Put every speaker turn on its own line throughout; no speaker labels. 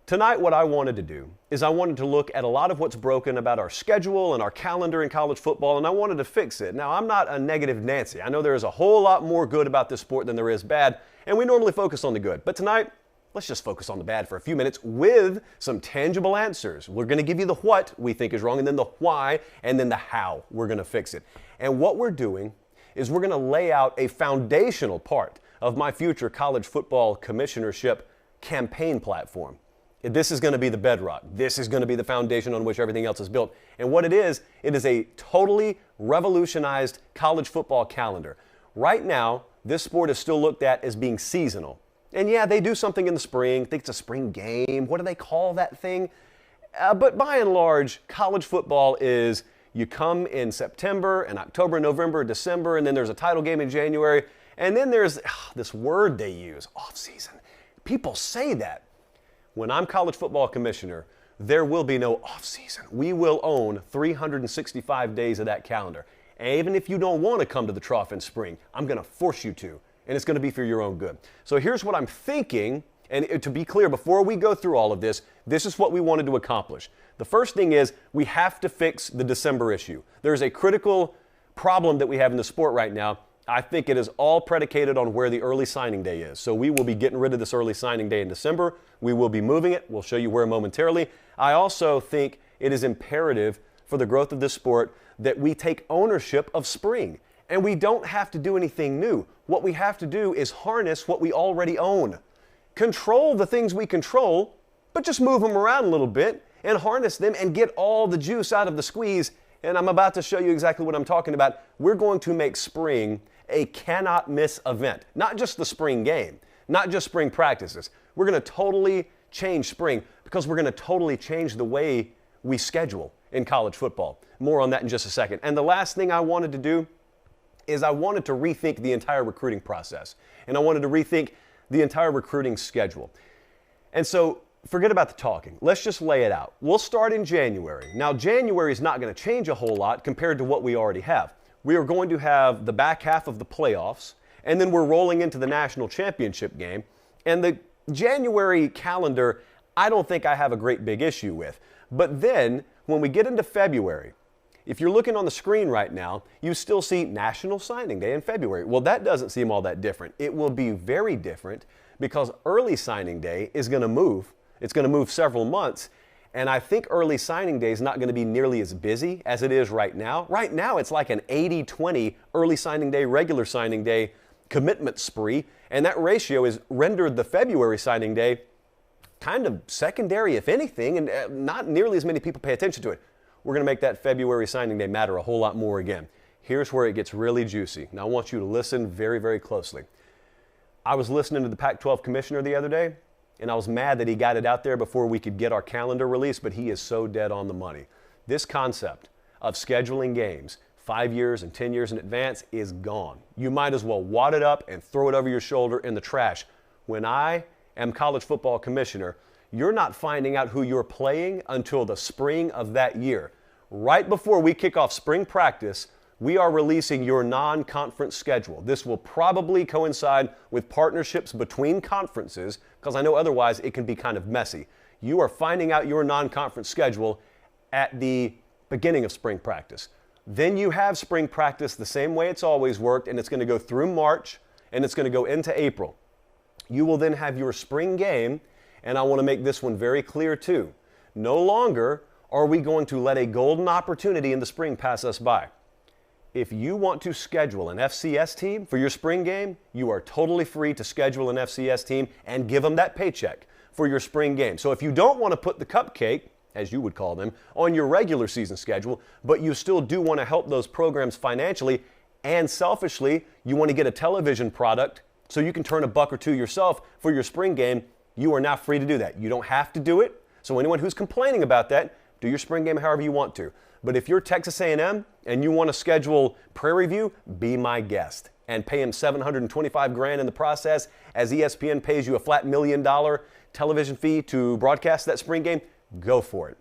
Tonight, what I wanted to do is I wanted to look at a lot of what's broken about our schedule and our calendar in college football, and I wanted to fix it. Now, I'm not a negative Nancy. I know there is a whole lot more good about this sport than there is bad, and we normally focus on the good. But tonight, let's just focus on the bad for a few minutes with some tangible answers. We're going to give you the what we think is wrong, and then the why, and then the how we're going to fix it. And what we're doing is we're going to lay out a foundational part of my future college football commissionership campaign platform. This is going to be the bedrock. This is going to be the foundation on which everything else is built. And what it is a totally revolutionized college football calendar. Right now, this sport is still looked at as being seasonal. And yeah, they do something in the spring. I think it's a spring game. What do they call that thing? But by and large, college football is you come in September and October, November, December, and then there's a title game in January. And then there's this word they use, off-season. People say that. When I'm college football commissioner, there will be no off-season. We will own 365 days of that calendar. And even if you don't want to come to the trough in spring, I'm going to force you to, and it's going to be for your own good. So here's what I'm thinking, and to be clear, before we go through all of this, this is what we wanted to accomplish. The first thing is we have to fix the December issue. There's a critical problem that we have in the sport right now. I think it is all predicated on where the early signing day is. So we will be getting rid of this early signing day in December. We will be moving it. We'll show you where momentarily. I also think it is imperative for the growth of this sport that we take ownership of spring. And we don't have to do anything new. What we have to do is harness what we already own. Control the things we control, but just move them around a little bit and harness them and get all the juice out of the squeeze. And I'm about to show you exactly what I'm talking about. We're going to make spring a cannot miss event. Not just the spring game, not just spring practices. We're going to totally change spring because we're going to totally change the way we schedule in college football. More on that in just a second. And the last thing I wanted to do is I wanted to rethink the entire recruiting process. And I wanted to rethink the entire recruiting schedule. And so forget about the talking. Let's just lay it out. We'll start in January. Now, January is not going to change a whole lot compared to what we already have. We are going to have the back half of the playoffs, and then we're rolling into the national championship game. And the January calendar, I don't think I have a great big issue with. But then, when we get into February, if you're looking on the screen right now, you still see National Signing Day in February. Well, that doesn't seem all that different. It will be very different because early signing day is going to move. It's going to move several months. And I think early signing day is not going to be nearly as busy as it is right now. Right now, it's like an 80-20 early signing day, regular signing day commitment spree. And that ratio has rendered the February signing day kind of secondary, if anything, and not nearly as many people pay attention to it. We're going to make that February signing day matter a whole lot more again. Here's where it gets really juicy. Now, I want you to listen very, very closely. I was listening to the Pac-12 commissioner the other day, and I was mad that he got it out there before we could get our calendar released, but he is so dead on the money. This concept of scheduling games 5 years and 10 years in advance is gone. You might as well wad it up and throw it over your shoulder in the trash. When I am college football commissioner, you're not finding out who you're playing until the spring of that year. Right before we kick off spring practice, we are releasing your non-conference schedule. This will probably coincide with partnerships between conferences, because I know otherwise it can be kind of messy. You are finding out your non-conference schedule at the beginning of spring practice. Then you have spring practice the same way it's always worked, and it's going to go through March, and it's going to go into April. You will then have your spring game, and I want to make this one very clear too. No longer are we going to let a golden opportunity in the spring pass us by. If you want to schedule an FCS team for your spring game, you are totally free to schedule an FCS team and give them that paycheck for your spring game. So if you don't want to put the cupcake, as you would call them, on your regular season schedule, but you still do want to help those programs financially, and selfishly, you want to get a television product so you can turn a buck or two yourself for your spring game, you are now free to do that. You don't have to do it. So anyone who's complaining about that, do your spring game however you want to. But if you're Texas A&M and you want to schedule Prairie View, be my guest and pay him $725,000 in the process as ESPN pays you a flat $1 million television fee to broadcast that spring game, go for it.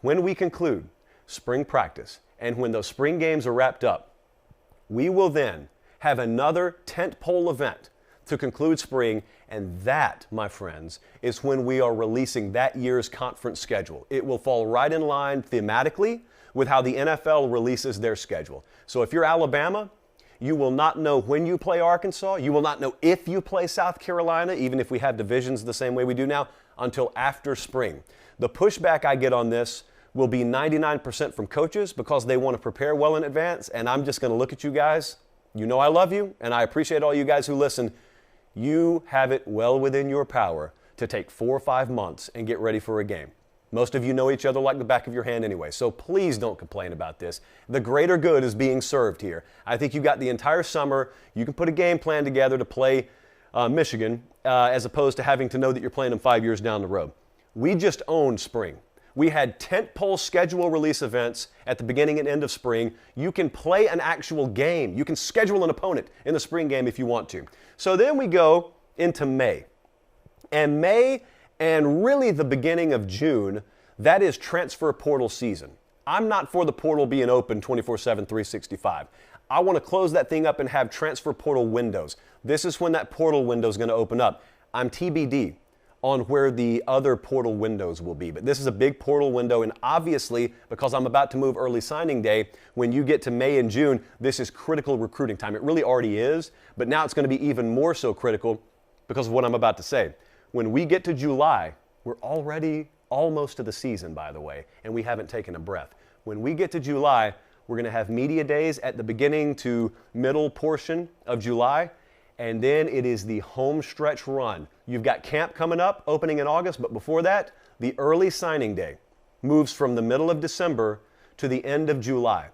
When we conclude spring practice and when those spring games are wrapped up, we will then have another tentpole event to conclude spring, And that, my friends, is when we are releasing that year's conference schedule. It will fall right in line thematically with how the NFL releases their schedule. So if you're Alabama, you will not know when you play Arkansas. You will not know if you play South Carolina, even if we have divisions the same way we do now, until after spring. The pushback I get on this will be 99% from coaches because they want to prepare well in advance. And I'm just going to look at you guys. You know I love you, and I appreciate all you guys who listen. You have it well within your power to take 4 or 5 months and get ready for a game. Most of you know each other like the back of your hand anyway, so please don't complain about this. The greater good is being served here. I think you got the entire summer. You can put a game plan together to play Michigan as opposed to having to know that you're playing them 5 years down the road. We just owned spring. We had tentpole schedule release events at the beginning and end of spring. You can play an actual game. You can schedule an opponent in the spring game if you want to. So then we go into May. And May and really the beginning of June, that is transfer portal season. I'm not for the portal being open 24/7, 365. I want to close that thing up and have transfer portal windows. This is when that portal window is going to open up. I'm TBD on where the other portal windows will be. But this is a big portal window, and obviously, because I'm about to move early signing day, when you get to May and June, this is critical recruiting time. It really already is, but now it's going to be even more so critical because of what I'm about to say. When we get to July, we're already almost to the season, by the way, and we haven't taken a breath. When we get to July, we're going to have media days at the beginning to middle portion of July, and then it is the home stretch run. You've got camp coming up, opening in August, but before that, the early signing day moves from the middle of December to the end of July.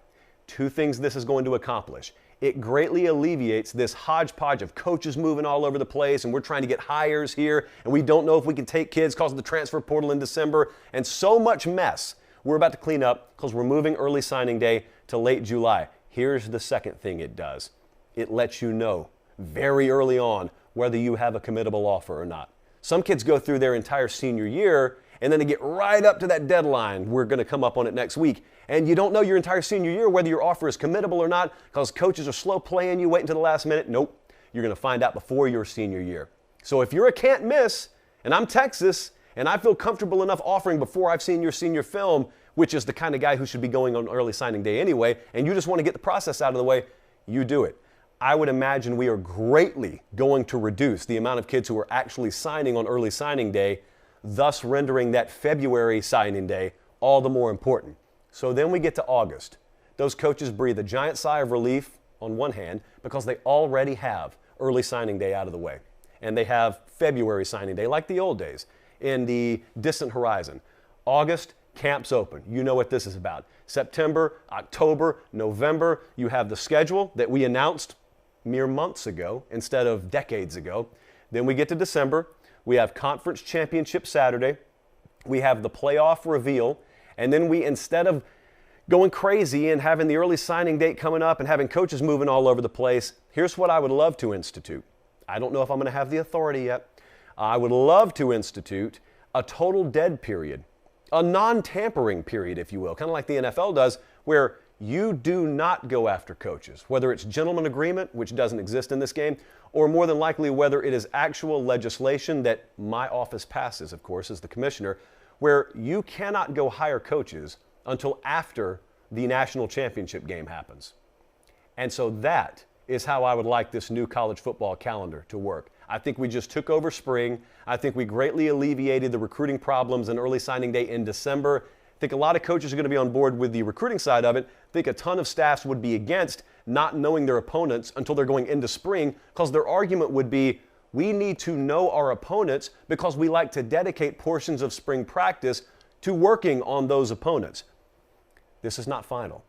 2 things this is going to accomplish. It greatly alleviates this hodgepodge of coaches moving all over the place, and we're trying to get hires here, and we don't know if we can take kids because of the transfer portal in December, and so much mess we're about to clean up because we're moving early signing day to late July. Here's the second thing it does. It lets you know very early on whether you have a committable offer or not. Some kids go through their entire senior year, and then they get right up to that deadline. We're going to come up on it next week. And you don't know your entire senior year whether your offer is committable or not because coaches are slow playing you, wait until the last minute. Nope. You're going to find out before your senior year. So if you're a can't miss, and I'm Texas, and I feel comfortable enough offering before I've seen your senior film, which is the kind of guy who should be going on early signing day anyway, and you just want to get the process out of the way, you do it. I would imagine we are greatly going to reduce the amount of kids who are actually signing on early signing day, thus rendering that February signing day all the more important. So then we get to August. Those coaches breathe a giant sigh of relief on one hand because they already have early signing day out of the way. And they have February signing day like the old days in the distant horizon. August, camps open. You know what this is about. September, October, November, you have the schedule that we announced mere months ago instead of decades ago. Then we get to December. We have Conference Championship Saturday. We have the playoff reveal. And then we, instead of going crazy and having the early signing date coming up and having coaches moving all over the place, here's what I would love to institute. I don't know if I'm going to have the authority yet. I would love to institute a total dead period, a non-tampering period, if you will, kind of like the NFL does, where you do not go after coaches, whether it's gentleman agreement, which doesn't exist in this game, or more than likely whether it is actual legislation that my office passes, of course, as the commissioner, where you cannot go hire coaches until after the national championship game happens. And so that is how I would like this new college football calendar to work. I think we just took over spring. I think we greatly alleviated the recruiting problems in early signing day in December. I think a lot of coaches are going to be on board with the recruiting side of it. I think a ton of staffs would be against not knowing their opponents until they're going into spring because their argument would be, we need to know our opponents because we like to dedicate portions of spring practice to working on those opponents. This is not final.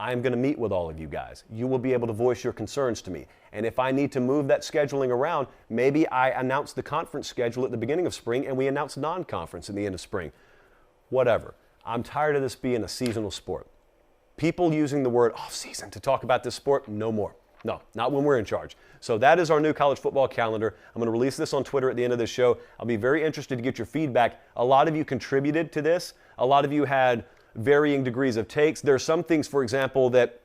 I am going to meet with all of you guys. You will be able to voice your concerns to me. And if I need to move that scheduling around, maybe I announce the conference schedule at the beginning of spring and we announce non-conference at the end of spring. Whatever. I'm tired of this being a seasonal sport. People using the word off-season to talk about this sport, no more. No, not when we're in charge. So that is our new college football calendar. I'm going to release this on Twitter at the end of this show. I'll be very interested to get your feedback. A lot of you contributed to this. A lot of you had varying degrees of takes. There are some things, for example, that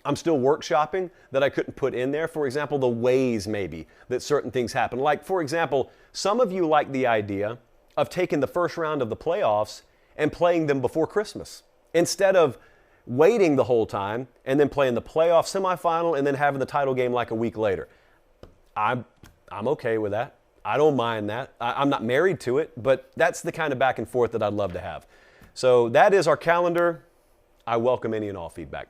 I'm still workshopping that I couldn't put in there. For example, the ways maybe that certain things happen. Like, for example, some of you like the idea of taking the first round of the playoffs and playing them before Christmas instead of waiting the whole time and then playing the playoff semifinal and then having the title game like a week later. I'm okay with that. I don't mind that. I'm not married to it, but that's the kind of back and forth that I'd love to have. So that is our calendar. I welcome any and all feedback.